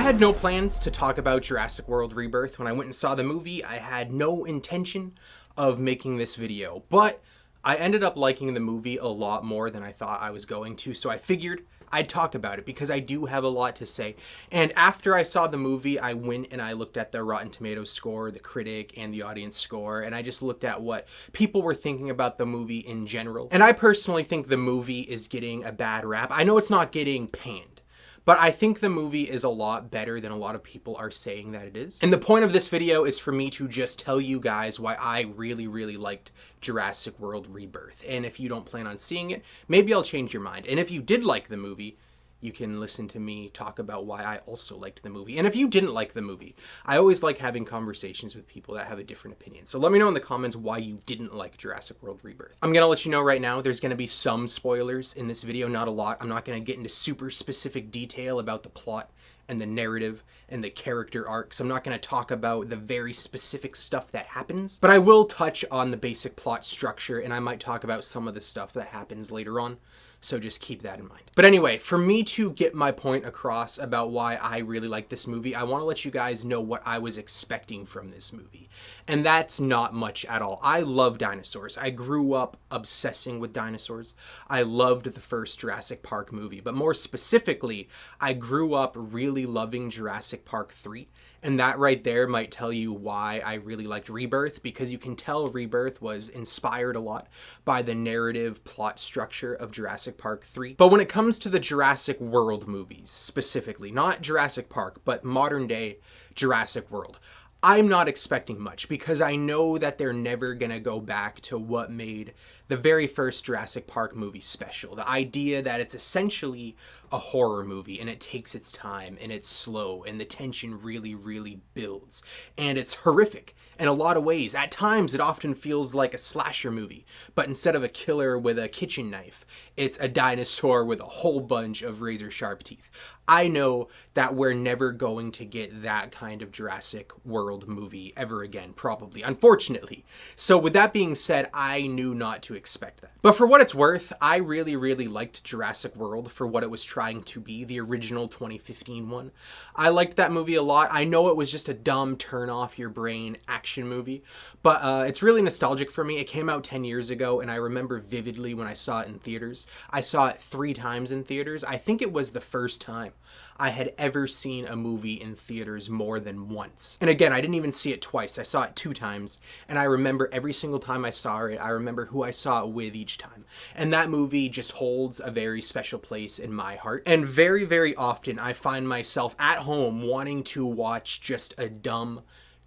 had no plans to talk about Jurassic World Rebirth. When I went and saw the movie, I had no intention of making this video, but I ended up liking the movie a lot more than I thought I was going to, so I figured I'd talk about it because I do have a lot to say. And after I saw the movie, I went and I looked at the Rotten Tomatoes score, the critic and the audience score, and I just looked at what people were thinking about the movie in general. And I personally think the movie is getting a bad rap. I know it's not getting panned, but I think the movie is a lot better than a lot of people are saying that it is. And the point of this video is for me to just tell you guys why I really liked Jurassic World Rebirth. And if you don't plan on seeing it, maybe I'll change your mind. And if you did like the movie, you can listen to me talk about why I also liked the movie. And if you didn't like the movie, I always like having conversations with people that have a different opinion. So let me know in the comments why you didn't like Jurassic World Rebirth. I'm gonna let you know right now, there's gonna be some spoilers in this video, not a lot. I'm not gonna get into super specific detail about the plot and the narrative and the character arcs. I'm not going to talk about the very specific stuff that happens, but I will touch on the basic plot structure, and I might talk about some of the stuff that happens later on. So just keep that in mind. But anyway, for me to get my point across about why I really like this movie, I want to let you guys know what I was expecting from this movie. And that's not much at all. I love dinosaurs. I grew up obsessing with dinosaurs. I loved the first Jurassic Park movie, but more specifically, I grew up really loving Jurassic Park 3. And that right there might tell you why I really liked Rebirth, because you can tell Rebirth was inspired a lot by the narrative plot structure of Jurassic Park 3. But when it comes to the Jurassic World movies, specifically, not Jurassic Park, but modern day Jurassic World, I'm not expecting much because I know that they're never gonna go back to what made the very first Jurassic Park movie special. The idea that it's essentially a horror movie and it takes its time and it's slow and the tension really builds. And it's horrific in a lot of ways. At times, it often feels like a slasher movie, but instead of a killer with a kitchen knife, it's a dinosaur with a whole bunch of razor-sharp teeth. I know that we're never going to get that kind of Jurassic World movie ever again, probably, unfortunately. So with that being said, I knew not to expect that. But for what it's worth, I really liked Jurassic World for what it was trying to be, the original 2015 one. I liked that movie a lot. I know it was just a dumb turn off your brain action movie, but it's really nostalgic for me. It came out 10 years ago, and I remember vividly when I saw it in theaters. I saw it 3 times in theaters. I think it was the first time I had ever seen a movie in theaters more than once. And again, I didn't even see it twice. I saw it 2 times, and I remember every single time I saw it, I remember who I saw it with each time. And that movie just holds a very special place in my heart. And very often, I find myself at home wanting to watch just a dumb,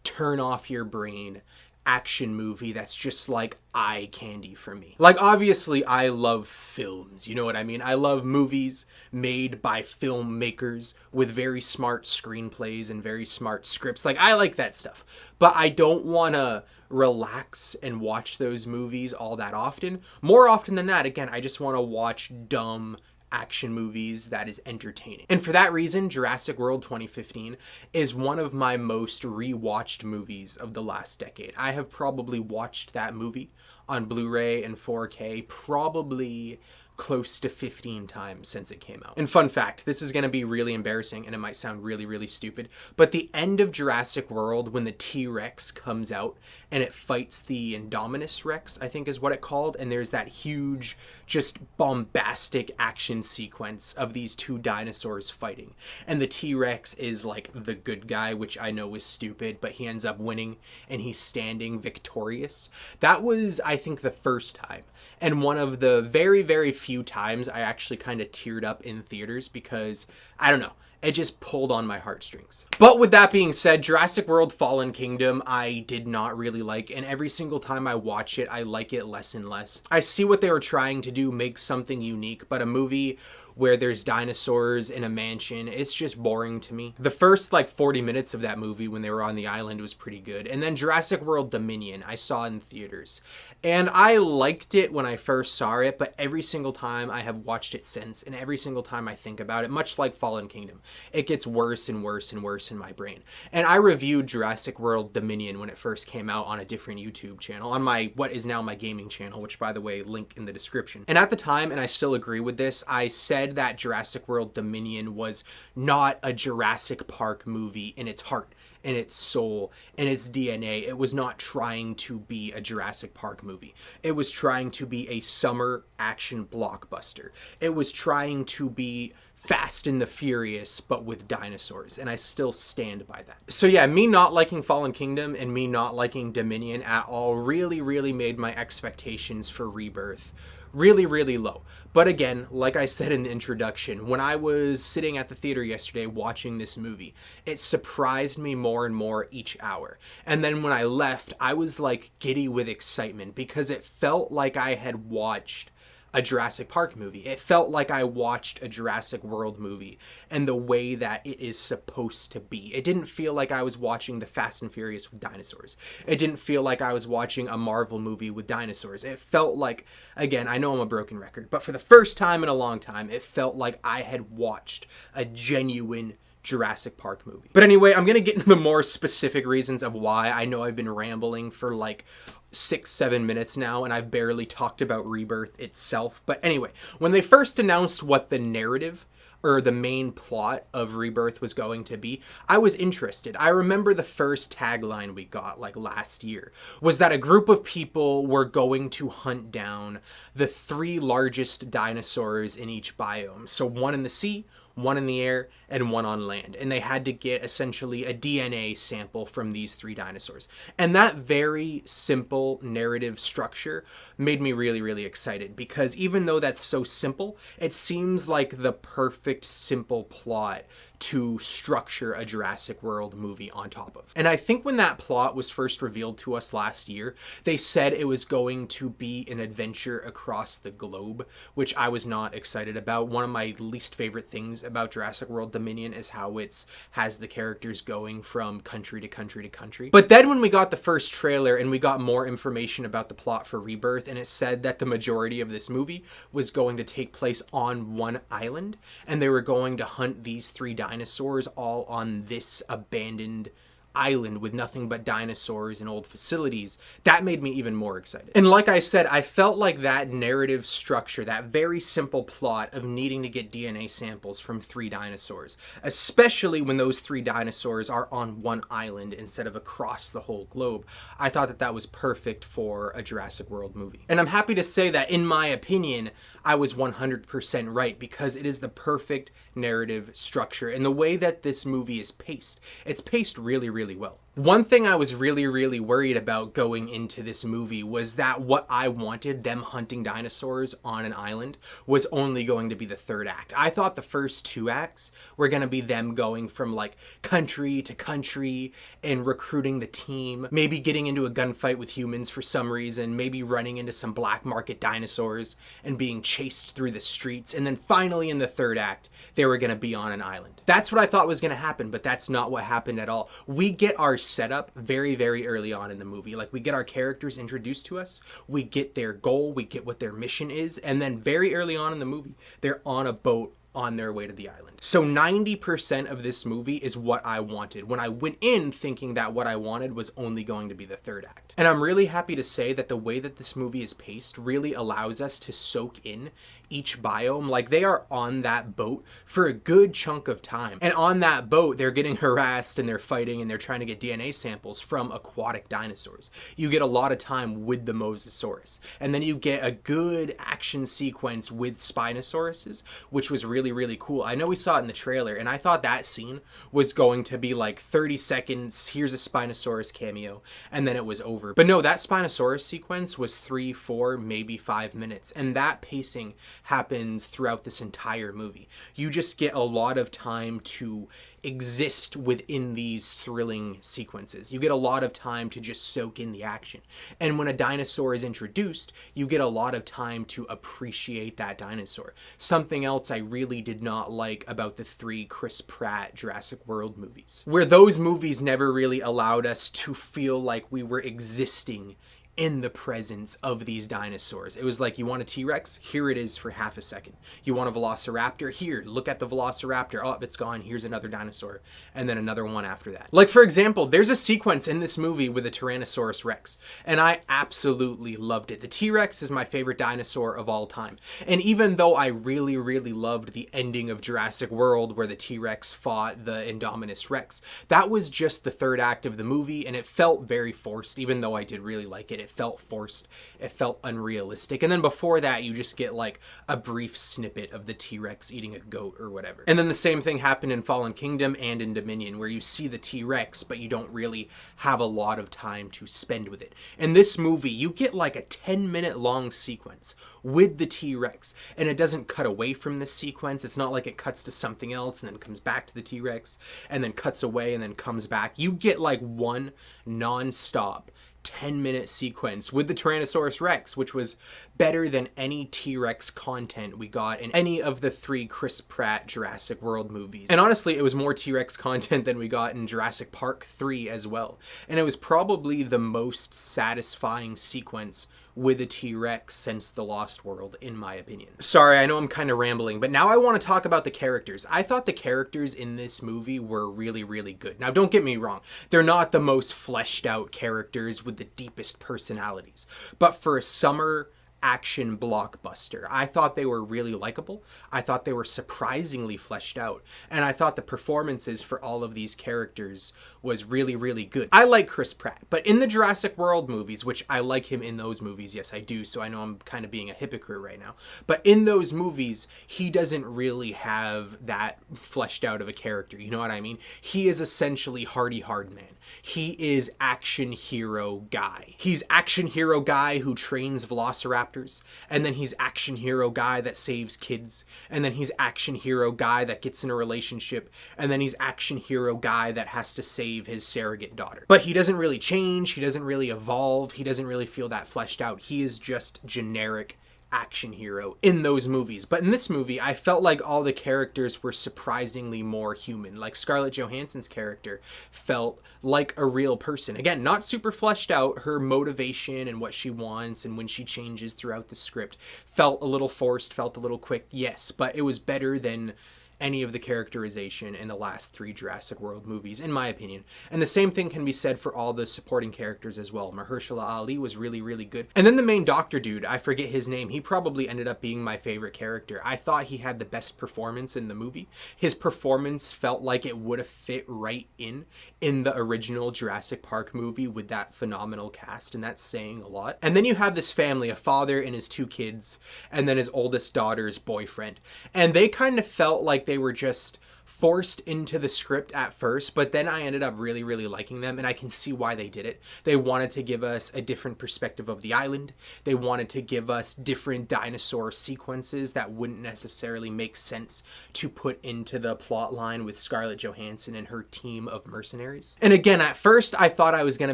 turn off your brain action movie that's just like eye candy for me. Like, obviously I love films, you know what I mean? I love movies made by filmmakers with very smart screenplays and very smart scripts. Like, I like that stuff, but I don't want to relax and watch those movies all that often. More often than that, again, I just want to watch dumb action movies that is entertaining. And for that reason, Jurassic World 2015 is one of my most rewatched movies of the last decade. I have probably watched that movie on Blu-ray and 4K probably close to 15 times since it came out. And fun fact, this is going to be really embarrassing and it might sound really stupid, but the end of Jurassic World, when the T-Rex comes out and it fights the Indominus Rex, I think is what it called, and there's that huge, just bombastic action sequence of these 2 dinosaurs fighting. And the T-Rex is like the good guy, which I know is stupid, but he ends up winning and he's standing victorious. That was, I think, the first time. And one of the very few times I actually kind of teared up in theaters because, I don't know, it just pulled on my heartstrings. But with that being said, Jurassic World Fallen Kingdom, I did not really like, and every single time I watch it, I like it less and less. I see what they were trying to do, make something unique, but a movie where there's dinosaurs in a mansion, it's just boring to me. The first like 40 minutes of that movie when they were on the island was pretty good. And then Jurassic World Dominion, I saw in theaters. And I liked it when I first saw it, but every single time I have watched it since, and every single time I think about it, much like Fallen Kingdom, it gets worse and worse and worse in my brain. And I reviewed Jurassic World Dominion when it first came out on a different YouTube channel, on my, what is now my gaming channel, which by the way, link in the description. And at the time, and I still agree with this, I said said that Jurassic World Dominion was not a Jurassic Park movie in its heart, in its soul, in its DNA. It was not trying to be a Jurassic Park movie. It was trying to be a summer action blockbuster. It was trying to be Fast and the Furious, but with dinosaurs, and I still stand by that. So yeah, me not liking Fallen Kingdom and me not liking Dominion at all really made my expectations for Rebirth really low. But again, like I said in the introduction, when I was sitting at the theater yesterday watching this movie, it surprised me more and more each hour. And then when I left, I was like giddy with excitement because it felt like I had watched a Jurassic Park movie. It felt like I watched a Jurassic World movie and the way that it is supposed to be. It didn't feel like I was watching the Fast and Furious with dinosaurs. It didn't feel like I was watching a Marvel movie with dinosaurs. It felt like, again, I know I'm a broken record, but for the first time in a long time, it felt like I had watched a genuine Jurassic Park movie. But anyway, I'm going to get into the more specific reasons of why. I know I've been rambling for like 6-7 minutes now, and I've barely talked about Rebirth itself. But anyway, when they first announced what the narrative or the main plot of Rebirth was going to be, I was interested. I remember the first tagline we got like last year was that a group of people were going to hunt down the 3 largest dinosaurs in each biome. So one in the sea, one in the air, and one on land. And they had to get essentially a DNA sample from these 3 dinosaurs. And that very simple narrative structure made me really excited, because even though that's so simple, it seems like the perfect simple plot to structure a Jurassic World movie on top of. And I think when that plot was first revealed to us last year, they said it was going to be an adventure across the globe, which I was not excited about. One of my least favorite things about Jurassic World Dominion is how it has the characters going from country to country to country. But then when we got the first trailer and we got more information about the plot for Rebirth, and it said that the majority of this movie was going to take place on one island, and they were going to hunt these 3 dinosaurs all on this abandoned island with nothing but dinosaurs and old facilities, that made me even more excited. And like I said, I felt like that narrative structure, that very simple plot of needing to get DNA samples from 3 dinosaurs, especially when those 3 dinosaurs are on one island instead of across the whole globe, I thought that that was perfect for a Jurassic World movie. And I'm happy to say that, in my opinion, I was 100% right, because it is the perfect narrative structure. And the way that this movie is paced, it's paced really well. One thing I was really worried about going into this movie was that what I wanted, them hunting dinosaurs on an island, was only going to be the 3rd act. I thought the first 2 acts were going to be them going from like country to country and recruiting the team, maybe getting into a gunfight with humans for some reason, maybe running into some black market dinosaurs and being chased through the streets, and then finally in the 3rd act, they were going to be on an island. That's what I thought was going to happen, but that's not what happened at all. We get our setup very early on in the movie. Like, we get our characters introduced to us, we get their goal, we get what their mission is, and then very early on in the movie, they're on a boat on their way to the island. So 90% of this movie is what I wanted when I went in thinking that what I wanted was only going to be the 3rd act. And I'm really happy to say that the way that this movie is paced really allows us to soak in each biome. Like, they are on that boat for a good chunk of time. And on that boat, they're getting harassed and they're fighting and they're trying to get DNA samples from aquatic dinosaurs. You get a lot of time with the Mosasaurus. And then you get a good action sequence with Spinosauruses, which was really cool. I know we saw it in the trailer, and I thought that scene was going to be like 30 seconds, here's a Spinosaurus cameo, and then it was over. But no, that Spinosaurus sequence was 3, 4, maybe 5 minutes, and that pacing happens throughout this entire movie. You just get a lot of time to exist within these thrilling sequences. You get a lot of time to just soak in the action. And when a dinosaur is introduced, you get a lot of time to appreciate that dinosaur. Something else I really did not like about the 3 Chris Pratt Jurassic World movies, where those movies never really allowed us to feel like we were existing in the presence of these dinosaurs. It was like, you want a T-Rex? Here it is for half a second. You want a Velociraptor? Here, look at the Velociraptor. Oh, it's gone. Here's another dinosaur. And then another one after that. Like, for example, there's a sequence in this movie with a Tyrannosaurus Rex, and I absolutely loved it. The T-Rex is my favorite dinosaur of all time. And even though I really, really loved the ending of Jurassic World where the T-Rex fought the Indominus Rex, that was just the third act of the movie, and it felt very forced. Even though I did really like it, it felt forced. It felt unrealistic. And then before that, you just get like a brief snippet of the T-Rex eating a goat or whatever. And then the same thing happened in Fallen Kingdom and in Dominion, where you see the T-Rex, but you don't really have a lot of time to spend with it. In this movie, you get like a 10-minute long sequence with the T-Rex, and it doesn't cut away from this sequence. It's not like it cuts to something else and then comes back to the T-Rex and then cuts away and then comes back. You get like one non-stop 10-minute sequence with the Tyrannosaurus Rex, which was better than any T-Rex content we got in any of the 3 Chris Pratt Jurassic World movies. And honestly, it was more T-Rex content than we got in Jurassic Park 3 as well. And it was probably the most satisfying sequence with a T-Rex since The Lost World, in my opinion. Sorry, I know I'm kind of rambling, but now I want to talk about the characters. I thought the characters in this movie were really, really good. Now, don't get me wrong. They're not the most fleshed out characters with the deepest personalities. But for a summer action blockbuster, I thought they were really likable. I thought they were surprisingly fleshed out. And I thought the performances for all of these characters was really, really good. I like Chris Pratt, but in the Jurassic World movies, which I like him in those movies, yes I do, so I know I'm kind of being a hypocrite right now, but in those movies, he doesn't really have that fleshed out of a character, you know what I mean? He is essentially Hardy Hardman. He is action hero guy. He's action hero guy who trains velociraptors, and then he's action hero guy that saves kids, and then he's action hero guy that gets in a relationship, and then he's action hero guy that has to save his surrogate daughter. But he doesn't really change, he doesn't really evolve, he doesn't really feel that fleshed out. He is just generic action hero in those movies. But in this movie, I felt like all the characters were surprisingly more human. Like Scarlett Johansson's character felt like a real person. Again, not super fleshed out. Her motivation and what she wants and when she changes throughout the script felt a little forced, felt a little quick, yes, but it was better than any of the characterization in the last 3 Jurassic World movies, in my opinion. And the same thing can be said for all the supporting characters as well. Mahershala Ali was really, really good. And then the main doctor dude, I forget his name, he probably ended up being my favorite character. I thought he had the best performance in the movie. His performance felt like it would have fit right in the original Jurassic Park movie with that phenomenal cast, and that's saying a lot. And then you have this family, a father and his 2 kids, and then his oldest daughter's boyfriend. And they kind of felt like they were just forced into the script at first, but then I ended up really, really liking them, and I can see why they did it. They wanted to give us a different perspective of the island. They wanted to give us different dinosaur sequences that wouldn't necessarily make sense to put into the plot line with Scarlett Johansson and her team of mercenaries. And again, at first, I thought I was going to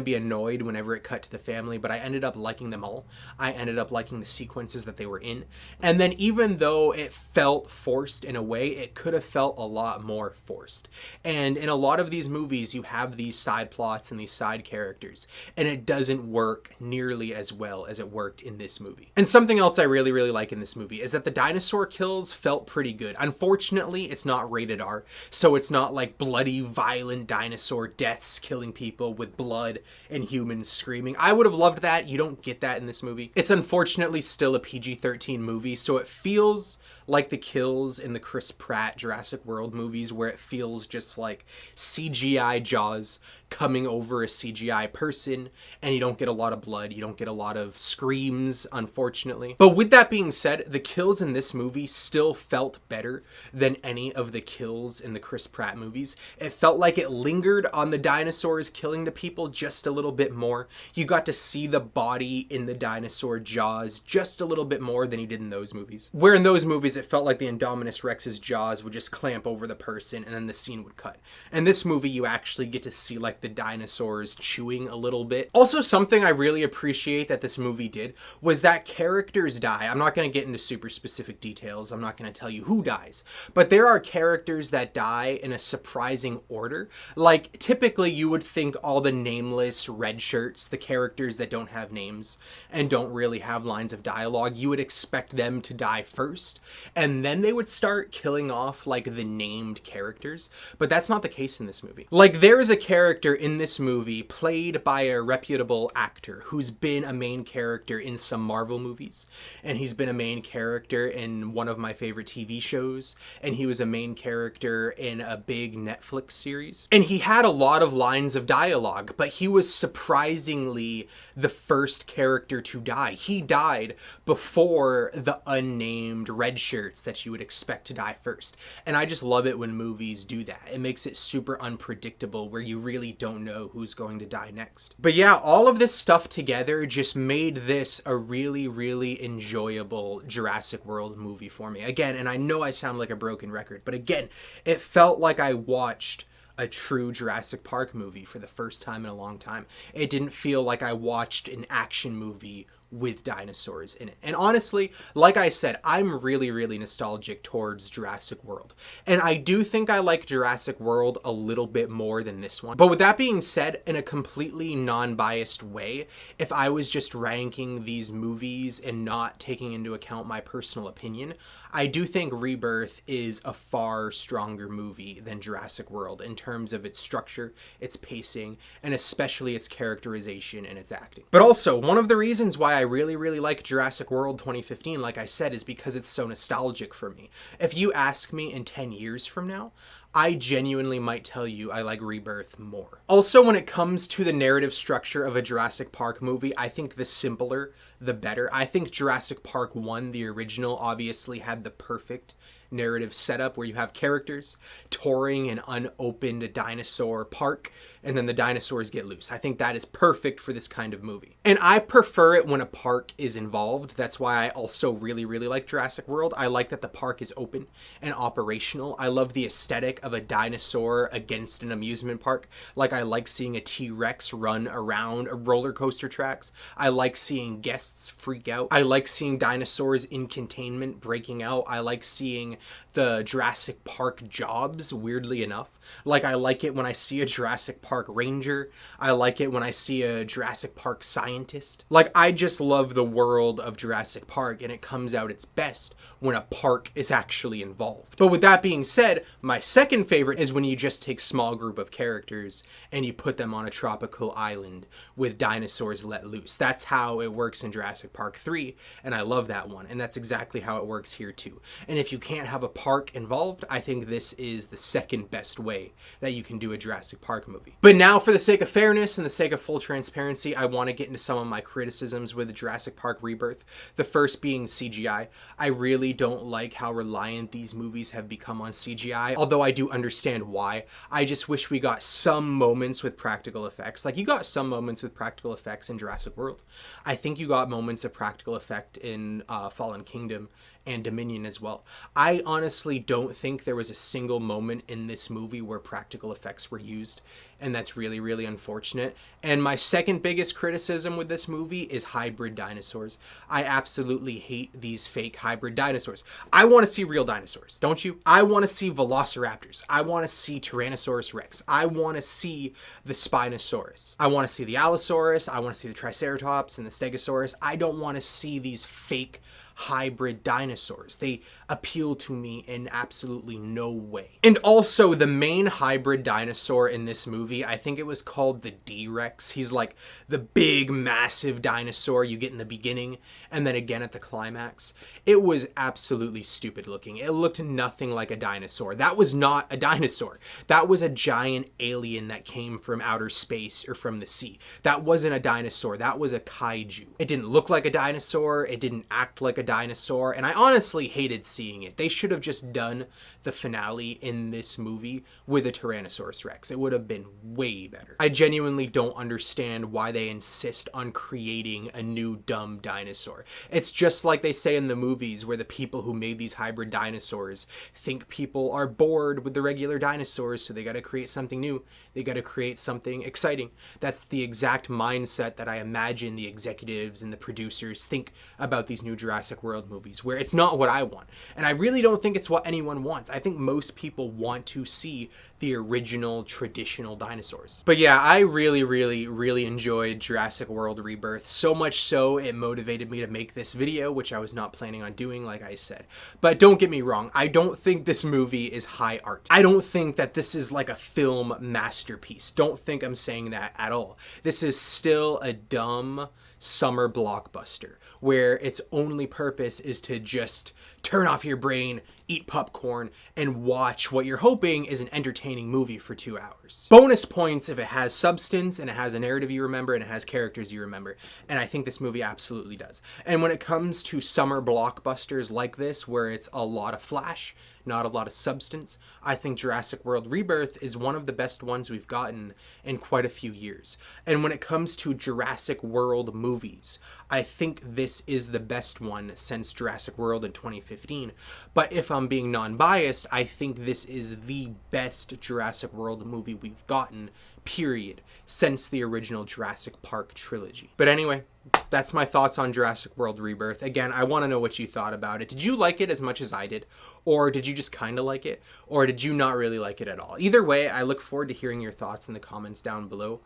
be annoyed whenever it cut to the family, but I ended up liking them all. I ended up liking the sequences that they were in. And then even though it felt forced in a way, it could have felt a lot more forced. And in a lot of these movies, you have these side plots and these side characters, and it doesn't work nearly as well as it worked in this movie. And something else I really, really like in this movie is that the dinosaur kills felt pretty good. Unfortunately, it's not rated R, so it's not like bloody, violent dinosaur deaths killing people with blood and humans screaming. I would have loved that. You don't get that in this movie. It's unfortunately still a PG-13 movie, so it feels like the kills in the Chris Pratt Jurassic World movies, where it feels just like CGI Jaws coming over a CGI person, and you don't get a lot of blood, you don't get a lot of screams, unfortunately. But with that being said, the kills in this movie still felt better than any of the kills in the Chris Pratt movies. It felt like it lingered on the dinosaurs killing the people just a little bit more. You got to see the body in the dinosaur jaws just a little bit more than you did in those movies. Where in those movies, it felt like the Indominus Rex's jaws would just clamp over the person, and then the scene would cut. In this movie, you actually get to see like the dinosaurs chewing a little bit. Also, something I really appreciate that this movie did was that characters die. I'm not going to get into super specific details. I'm not going to tell you who dies, but there are characters that die in a surprising order. Like, typically you would think all the nameless red shirts, the characters that don't have names and don't really have lines of dialogue, you would expect them to die first, and then they would start killing off like the named characters, but that's not the case in this movie. Like, there is a character in this movie played by a reputable actor who's been a main character in some Marvel movies, and he's been a main character in one of my favorite TV shows, and he was a main character in a big Netflix series, and he had a lot of lines of dialogue, but he was surprisingly the first character to die. He died before the unnamed red shirts that you would expect to die first. And I just love it when movies do that. It makes it super unpredictable where you really don't know who's going to die next. But yeah, all of this stuff together just made this a really, really enjoyable Jurassic World movie for me. Again, and I know I sound like a broken record, but again, it felt like I watched a true Jurassic Park movie for the first time in a long time. It didn't feel like I watched an action movie with dinosaurs in it. And honestly, like I said, I'm really, really nostalgic towards Jurassic World. And I do think I like Jurassic World a little bit more than this one. But with that being said, in a completely non-biased way, if I was just ranking these movies and not taking into account my personal opinion, I do think Rebirth is a far stronger movie than Jurassic World in terms of its structure, its pacing, and especially its characterization and its acting. But also, one of the reasons why I really, really like Jurassic World 2015, like I said, is because it's so nostalgic for me. If you ask me in 10 years from now, I genuinely might tell you I like Rebirth more. Also, when it comes to the narrative structure of a Jurassic Park movie, I think the simpler, the better. I think Jurassic Park 1, the original, obviously had the perfect narrative setup where you have characters touring an unopened dinosaur park, and then the dinosaurs get loose. I think that is perfect for this kind of movie. And I prefer it when a park is involved. That's why I also really, really like Jurassic World. I like that the park is open and operational. I love the aesthetic of a dinosaur against an amusement park. Like, I like seeing a T-Rex run around roller coaster tracks. I like seeing guests freak out. I like seeing dinosaurs in containment breaking out. I like seeing the Jurassic Park jobs, weirdly enough. Like, I like it when I see a Jurassic Park ranger. I like it when I see a Jurassic Park scientist. Like, I just love the world of Jurassic Park, and it comes out its best when a park is actually involved. But with that being said, my second favorite is when you just take a small group of characters and you put them on a tropical island with dinosaurs let loose. That's how it works in Jurassic Park 3, and I love that one, and that's exactly how it works here too. And if you can't have a park involved, I think this is the second best way that you can do a Jurassic Park movie. But now, for the sake of fairness and the sake of full transparency, I want to get into some of my criticisms with Jurassic Park Rebirth. The first being CGI. I really don't like how reliant these movies have become on CGI, although I do understand why. I just wish we got some moments with practical effects. Like, you got some moments with practical effects in Jurassic World. I think you got moments of practical effect in Fallen Kingdom and Dominion as well. I honestly don't think there was a single moment in this movie where practical effects were used, and that's really, really unfortunate. And my second biggest criticism with this movie is hybrid dinosaurs. I absolutely hate these fake hybrid dinosaurs. I want to see real dinosaurs, don't you? I want to see velociraptors. I want to see Tyrannosaurus Rex. I want to see the Spinosaurus. I want to see the Allosaurus. I want to see the Triceratops and the Stegosaurus. I don't want to see these fake hybrid dinosaurs. They appeal to me in absolutely no way. And also, the main hybrid dinosaur in this movie, I think it was called the D-Rex. He's like the big, massive dinosaur you get in the beginning and then again at the climax. It was absolutely stupid looking. It looked nothing like a dinosaur. That was not a dinosaur. That was a giant alien that came from outer space or from the sea. That wasn't a dinosaur. That was a kaiju. It didn't look like a dinosaur. It didn't act like a dinosaur, and I honestly hated seeing it. They should have just done the finale in this movie with a Tyrannosaurus Rex. It would have been way better. I genuinely don't understand why they insist on creating a new dumb dinosaur. It's just like they say in the movies where the people who made these hybrid dinosaurs think people are bored with the regular dinosaurs, so they gotta create something new. They gotta create something exciting. That's the exact mindset that I imagine the executives and the producers think about these new Jurassic World movies, where it's not what I want. And I really don't think it's what anyone wants. I think most people want to see the original traditional dinosaurs. But yeah, I really enjoyed Jurassic World Rebirth, so much so it motivated me to make this video, which I was not planning on doing, like I said. But don't get me wrong, I don't think this movie is high art. I don't think that this is like a film masterpiece. Don't think I'm saying that at all. This is still a dumb summer blockbuster where its only purpose is to just turn off your brain, eat popcorn, and watch what you're hoping is an entertaining movie for 2 hours. Bonus points if it has substance and it has a narrative you remember and it has characters you remember. And I think this movie absolutely does. And when it comes to summer blockbusters like this, where it's a lot of flash, not a lot of substance, I think Jurassic World Rebirth is one of the best ones we've gotten in quite a few years. And when it comes to Jurassic World movies, I think this is the best one since Jurassic World in 2015. But if I'm being non-biased, I think this is the best Jurassic World movie we've gotten, period, since the original Jurassic Park trilogy. But anyway, that's my thoughts on Jurassic World Rebirth. Again, I want to know what you thought about it. Did you like it as much as I did? Or did you just kind of like it? Or did you not really like it at all? Either way, I look forward to hearing your thoughts in the comments down below.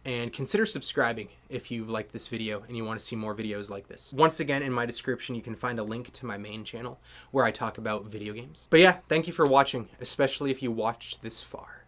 And consider subscribing if you've liked this video and you want to see more videos like this. Once again, in my description, you can find a link to my main channel where I talk about video games. But yeah, thank you for watching, especially if you watched this far.